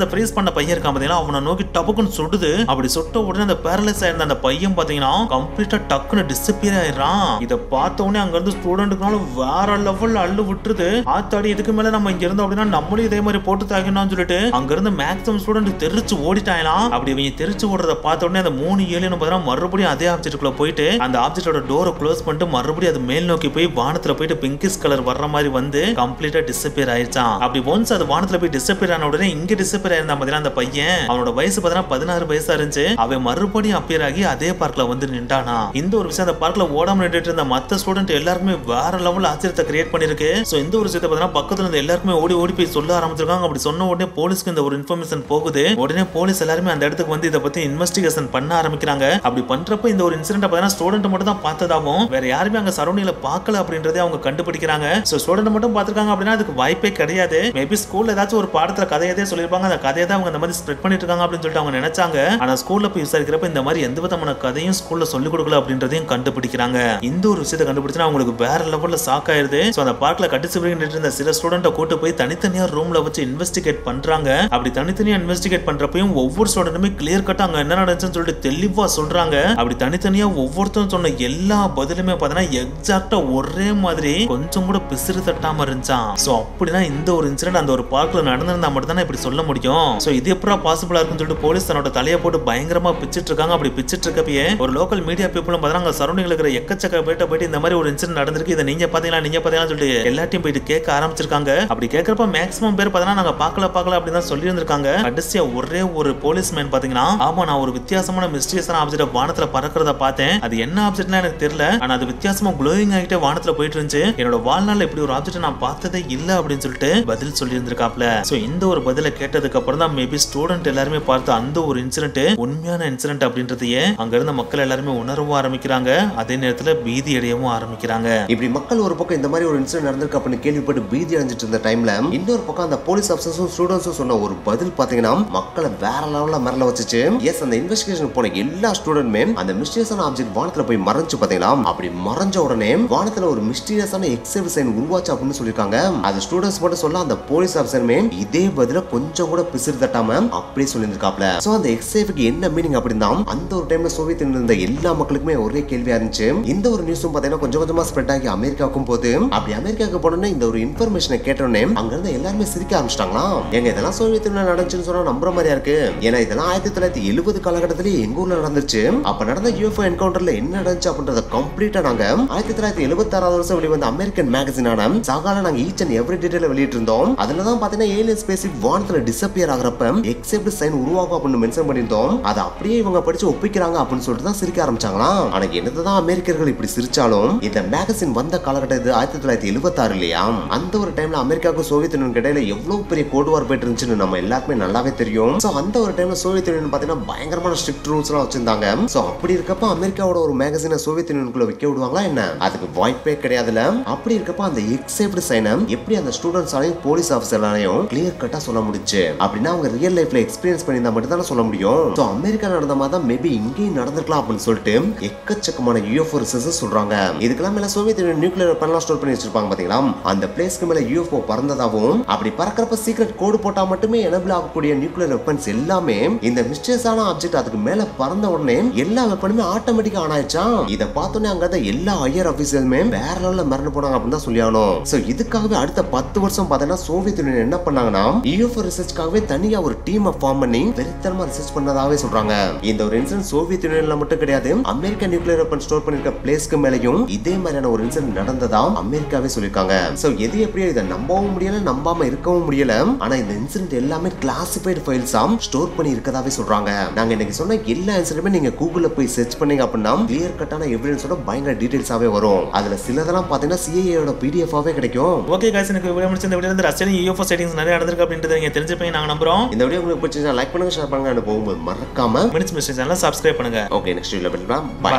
அந்த ஃப்ரீஸ் பண்ண பையன் இருக்கான் பார்த்தீங்கன்னா அவனை நோக்கி டபக்குன்னு சுடுது. அப்படி சுட்ட உடனே அந்த பேரலைஸ் ஆயிருந்த அந்த பையன் பார்த்தீங்கன்னா கம்ப்ளீட்டா டக்குன்னு டிஸப்பியர் ஆயிடுறான். இதை பார்த்த உடனே அங்க இருந்து ஸ்டூடெண்ட்டுக்குனால வேற லெவல்ல அள்ளு விட்டுருது. ஆத்தாடி இதுக்கு மேல நம்ம இங்க இருந்தோம் அப்படின்னா நம்மளும் இதே மாதிரி போட்டு தாக்கணும்னு சொல்லிட்டு அங்க இருந்து மேக்ஸிமம் ஸ்டூடெண்ட் தெரிச்சு ஓடிட்டாங்களாம். அப்படி இவங்க தெரிச்சு ஓடுறத பார்த்த உடனே அந்த 3 ஏலியன் பார்த்தீங்கன்னா மறுபடியும் அதே ஆப்ஜெக்ட்டுக்குள்ள போயிட்டு அந்த ஆப்ஜெக்டோட டோரை க்ளோஸ் பண்ணிட்டு மறுபடியும் அது மேல் நோக்கி போய் வானத்துல போயிட்டு பிங்கிஷ் கலர் வர்ற மாதிரி வந்து கம்ப்ளீட்டா டிஸப்பியர் ஆயிடுச்சான். அப்படி ஒன்ஸ் அது வானத்துல போய் டிஸப்பியர் ஆன உடனே இங்க டிஸப்பியர் ஆயிருந்தா பார்த்தீங்கன்னா அந்த பையன் அவனோட வயசு பார்த்தீங்கன்னா 16 வயசா இருந்துச்சு. அவன் மறுபடியும் அப்பியர் ஆகி அதே பார்க்ல வந்து நின்றானா. இந்த ஒரு விஷயம் அந்த பார்க்ல ஓடாம நின்றுட்டு இருந்த மத்த ஸ்டூடெண்ட் எல்லாருமே வேற லெவல்ல ஆச்சரியத்தை கிரியேட் பண்ணிருக்கு. சோ இந்த ஒரு விஷயத்தை பார்த்தீங்கன்னா பக்கத்துல இருந்த எல்லாருமே ஓடி ஓடி போய் சொல்ல ஆரம்பிச்சிருக்காங்க. அப்படி சொன்ன உடனே போலீஸ்க்கு இந்த ஒரு இன்ஃபர்மேஷன் போகுது. உடனே போலீஸ் எல்லாருமே அந்த இடத்துக்கு வந்து இதை பத்தி இன்வெஸ்டிகேஷன் பண்ண ஆரம்பிக்கிறாங்க. அப்படி பண்றப்ப இந்த ஒரு இன்சிடென்ட் பார்த்தீங்கன்னா ஸ்டூடெண்ட் மட்டும் தான் பார்த்ததாகவும் வேற யாருமே அங்க சரௌண்டிங்ல பார்க்கல அப்படின்றதே அவங்க கண்டுபிடிக்கிறாங்க. சோ ஸ்டூடெண்ட் மட்டும் பார்த்திருக்காங்க அப்படின்னா அதுக்கு வாய்ப்பே கிடையாது. மேபி ஸ்கூல்ல ஏதாச்சும் ஒரு பாடத்துல கதையதே சொல்லிருப்பாங்க, அந்த கதையை தான் அவங்க இந்த மாதிரி ஸ்ப்ரெட் பண்ணிட்டு இருக்காங்க அப்படின்னு சொல்லிட்டு அவங்க நினைச்சாங்க. ஆனா ஸ்கூல்ல போய் விசாரிக்கிறப்ப இந்த மாதிரி எந்த விதமான கதையும் ஸ்கூல்ல சொல்லிக் கொடுக்கல அப்படின்றதையும் கண்டுபிடிக்கிறாங்க. இந்த ஒரு விஷயத்தை கண்டுபிடிச்சா அவங்களுக்கு வேற லெவல்ல ஷாக் ஆயிருது. சோ அந்த பார்க்ல கட்டிச்சு இருந்த சில ஸ்டூடெண்ட்டை கூட்டு போய் தனித்தனியா ரூம்ல வச்சு இன்வெஸ்டிகேட் பண்றாங்க. அப்படி தனித்தனியா இன்வெஸ்டிகேட் பண்றப்பையும் ஒவ்வொரு ஸ்டூடெண்ட்டுமே கிளியர் கட்டா அங்க என்ன நடந்துச்சுன்னு சொல்லிட்டு தெளிவா சொல்றாங்க. அப்படி தனித்தனியா ஒவ்வொருத்தரும் சொன்ன எல்லா பதிலுமே பார்த்தீங்கன்னா எக்ஸாக்டா ஒரே மாதிரி கொஞ்சம் கூட பிசிறு தட்டாம இருந்துச்சான். சோ அப்படின்னா இந்த ஒரு இன்சிடென்ட் அந்த ஒரு பார்க்ல நடந்திருந்தா மட்டும் தானே இப்படி சொல்ல முடியும். சோ இது எப்படா பாசிபிளா இருக்குன்னு சொல்லிட்டு போலீஸ் தன்னோட தலையை போட்டு பயங்கரமா பிச்சிட்டு இருக்காங்க. அப்படி பிச்சிட்டு இருக்கப்பயே ஒரு லோக்கல் மீடியா பீப்புளும் பார்த்தீங்கன்னா சரௌண்டிங்ல இருக்கிற எக்கச்சக்க போயிட்டு இந்த மாதிரி ஒரு இன்சிடென்ட் நடந்திருக்கு, இதை நீங்க பாத்தீங்களா சொல்லிட்டு எல்லாத்தையும் போயிட்டு கேட்க ஆரம்பிச்சிருக்காங்க. அப்படி கேட்கறப்ப மேக்ஸிமம் பேர் பார்த்தீங்கன்னா நாங்க பார்க்கல அப்படின்னு தான் சொல்லி இருந்திருக்காங்க. கடைசியா ஒரே ஒரு போலீஸ் மேன் பாத்தீங்கன்னா ஆமா நான் ஒரு வித்தியாசமான மிஸ்டீரியஸான ஆப்ஜெக்ட் வானத்துல பறக்கிறத பார்த்தேன், அது என்ன ஆப்ஜெக்ட்னா எனக்கு தெரியல, ஆனா அது வித்தியாசமா க்ளோயிங் ஆகிட்டே வானத்துல போயிட்டு இருந்துச்சு, என்னோட வாழ்நாள்ல இப்படி ஒரு ஆப்ஜெக்ட் நான் பார்த்ததே இல்ல அப்படின்னு சொல்லிட்டு பதில் சொல்லி இருந்திருக்காப்ல. சோ இந்த ஒரு பதிலை கேட்டதுக்கு அப்புறம் தான் மேபி ஸ்டூடெண்ட் எல்லாருமே பார்த்து அந்த ஒரு இன்சிடென்ட் உண்மையான இன்சிடென்ட் அப்படின்றதையே அங்க இருந்த மக்கள் எல்லாருமே உணரவும் ஆரம்பிக்கிறாங்க. அதே நேரத்துல பீதி அடையவும் ஆரம்பிக்கிறாங்க. இப்படி மக்கள் ஒரு பக்கம் இந்த மாதிரி ஒரு இன்சிடென்ட் நடந்திருக்கு அப்படின்னு கேள்விப்பட்டு பீதி அடைஞ்சிட்டு இருந்த டைம்ல இன்னொரு பக்கம் அந்த போலீஸ் ஆபீசர்ஸும் ஸ்டூடெண்ட்ஸும் சொன்ன ஒரு பதில் பாத்தீங்கன்னா மக்களை வேற லெவல்ல மறல வச்சுச்சு. எஸ் அந்த இன்வெஸ்டிகேஷன் போன எல்லா ஸ்டூடெண்ட்மே அந்த மிஸ்டீரியஸான ஆப்ஜெக்ட் வானத்துல போய் மறைஞ்சு பாத்தீங்களா. அப்படி மறைஞ்ச உடனே வானத்துல ஒரு மிஸ்டீரியஸான எக்ஸேவ் சைன் உருவாச்சு அப்படின்னு சொல்லிருக்காங்க. அது ஸ்டூடெண்ட்ஸ் மட்டும் சொல்ல அந்த போலீஸ் ஆபீசருமே இதே பதில கொஞ்சம் கூட பிசிறு தட்டாம அப்படியே சொல்லியிருக்காப்ல. சோ அந்த எக்ஸேவுக்கு என்ன மீனிங் அப்படின்னா அந்த ஒரு டைம்ல சோவியத் யூனியன்ல இருந்த எல்லா மக்களுக்குமே ஒரே கேள்வியா இருந்துச்சு. இந்த ஒரு நியூஸும் பாத்தீங்கன்னா கொஞ்சம் கொஞ்சமா ஸ்ப்ரெட் ஆகி அமெரிக்காவுக்கும் போது அப்படி அமெரிக்காவுக்கு போனோம்னா இந்த ஒரு இன்ஃபர்மேஷனை கேட்டோன்னே அங்க இருந்து எல்லாருமே சிரிக்க ஆரம்பிச்சிட்டாங்களா. எங்க இதெல்லாம் சோவியத் யூனியன்ல நடந்துச்சுன்னு சொன்னா நம்புற மாதிரியா இருக்கு. ஏன்னா இதெல்லாம் 1970 காலகட்டத்திலேயே எங்க ஊர்ல நடந்துச்சு. அப்ப நடந்த UFO என்கவுண்டர்ல என்ன நடந்துச்சு அப்படின்றத கம்ப்ளீட்டா நாங்க 1976 வருஷம் வெளிவந்த அமெரிக்கன் மேகசினான சாகால நாங்க ஈச் அண்ட் எவ்ரி டீடைல வெளியிட்டு இருந்தோம். அதுலதான் பாத்தீங்கன்னா ஏலியன் ஸ்பேஸ்ஷிப் வானத்துல டிஸப்பியர் ஆகுறப்ப எக்ஸெப்ட் சைன் உருவாகும் அப்படின்னு மென்ஷன் பண்ணிருந்தோம். அதை அப்படியே இவங்க படிச்சு ஒப்பிக்கிறாங்க அப்படின்னு சொல்லிட்டு தான் சிரிக்க ஆரம்பிச்சாங்களா. ஆனா என்னதான் அமெரிக்கர்கள் இப்படி சிரிச்சாலும் இந்த மேகசின் வந்த காலகட்டம் 1976 இல்லையா, அந்த ஒரு டைம்ல அமெரிக்காவுக்கும் சோவியத் யூனியன் இடையில எவ்வளவு பெரிய கோல்டு வார் போயிட்டு இருந்துச்சுன்னு நம்ம எல்லாருக்குமே நல்லாவே தெரியும். சோ அந்த ஒரு டைம்ல சோவியத் யூனியன் பாத்தீங்கன்னா பயங்கரமான ஸ்ட்ரிக்ட் ரூல்ஸ் எல்லாம் வச்சிருந்தாங்க. சோ அப்படி இருக்கப்ப அமெரிக்காவோட ஒரு மேகசினை சோவியத் யூனியனுக்குள்ள வைக்க விடுவாங்களா என்ன? அதுக்கு வாய்ப்பே கிடையாதுல. அப்படி இருக்கப்ப அந்த எக்ஸெப்ட் சைனை எப்படி அந்த ஸ்டூடெண்ட்ஸாலையும் போலீஸ் ஆஃபீஸர்லாலையும் கிளியர் கட்டா சொல்ல முடிச்சு அப்படின்னா அவங்க ரியல் லைஃப்ல எக்ஸ்பீரியன்ஸ் பண்ணியிருந்தா மட்டும் தான் சொல்ல முடியும். சோ அமெரிக்கா நடந்த மாதிரி தான் மேபி இங்கேயும் நடந்திருக்கலாம் அப்படின்னு சொல்லிட்டு எக்கச்சக்கமான UFO ரிசர்ச்சர்ஸ் சொல்றாங்க. இதுக்கெல்லாம் மேல சோவியத் யூனியன் நியூக்ளியர் வெப்பன்லாம் ஸ்டோர் பண்ணி வச்சிருப்பாங்க பாத்தீங்களா. அந்த பிளேஸ்க்கு மேல UFO பறந்ததாவும் அப்படி பறக்கறப்ப சீக்ரெட் கோடு போட்டா மட்டுமே எனேபிள் ஆகக்கூடிய நியூக்ளியர் வெப்பன்ஸ் எல்லாமே இந்த மிஸ்டீரியஸான ஆப்ஜெக்ட் அதுக்கு மேல பறந்த உடனே எல்லா வெப்பனுமே ஆட்டோமேட்டிக்கா ஆன் ஆயிடுச்சா. இத பார்த்தோன்னே அங்க எல்லா ஹையர் ஆபீசர்ஸுமே வேற லெவல்ல மறந்து போனாங்க அப்படின்னு தான் சொல்லியானோம். சோ இதுக்காகவே அடுத்த 10 வருஷம் பார்த்தீங்கன்னா சோவியத் யூனியன் என்ன பண்ணாங்கன்னா UFO ரிசர்ச்காகவே தனியா ஒரு டீமை ஃபார்ம் பண்ணி வெறித்தனமா ரிசர்ச் பண்ணதாவே சொல்றாங்க. இந்த ஒரு இன்சிடென்ட் சோவியத் யூனியன்ல மட்டும் கிடையாது, அமெரிக்கன் நியூக்ளியர் வெப்பன் ஸ்டோர் பண்ணிருக்க பிளேஸ்க்கு மேலயும் இதே மாதிரியான ஒரு இன்சிடென்ட் நடந்ததா அமெரிக்கா பப்ளிக்காவே சொல்லிருக்காங்க. சோ எது எப்படியோ இதை நம்பவும் முடியல, நம்பாம இருக்கவும் முடியல. ஆனா இந்த இன்சிடென்ட் எல்லாமே கிளாசிஃபைடு ஃபைல்ஸா ஸ்டோர் பண்ணி இருக்கதாவே சொல்றாங்க. நாங்க இன்னைக்கு சொன்ன எல்லா இன்சிடென்ட்டுமே நீங்க கூகுள்ல போய் சர்ச் பண்ணீங்க அப்படின்னா கிளியர் கட்டான எவிடன்ஸோட பயங்கர டீடைல்ஸாவே வரும். அதுல சிலதெல்லாம் பாத்தீங்கன்னா சிஐஏயோட பிடிஎஃபாவே கிடைக்கும். ஓகே गाइस, எனக்கு வீடியோ முடிச்ச இந்த வீடியோல இருந்து ரஷ்யால யூஎஃப்ஓ செட்டிங்ஸ் நிறைய நடந்திருக்கு அப்படின்றத நீங்க தெரிஞ்சுப்பீங்க நாங்க நம்புறோம். இந்த வீடியோ உங்களுக்கு பிடிச்சிருந்தா லைக் பண்ணுங்க, ஷேர் பண்ணுங்க, போகும்போது மறக்காம மினிட்ஸ் மிஸ்டர் சேனலை சப்ஸ்கிரைப் பண்ணுங்க. ஓகே, நெக்ஸ்ட் வீடியோல பார்க்கலாம். பை.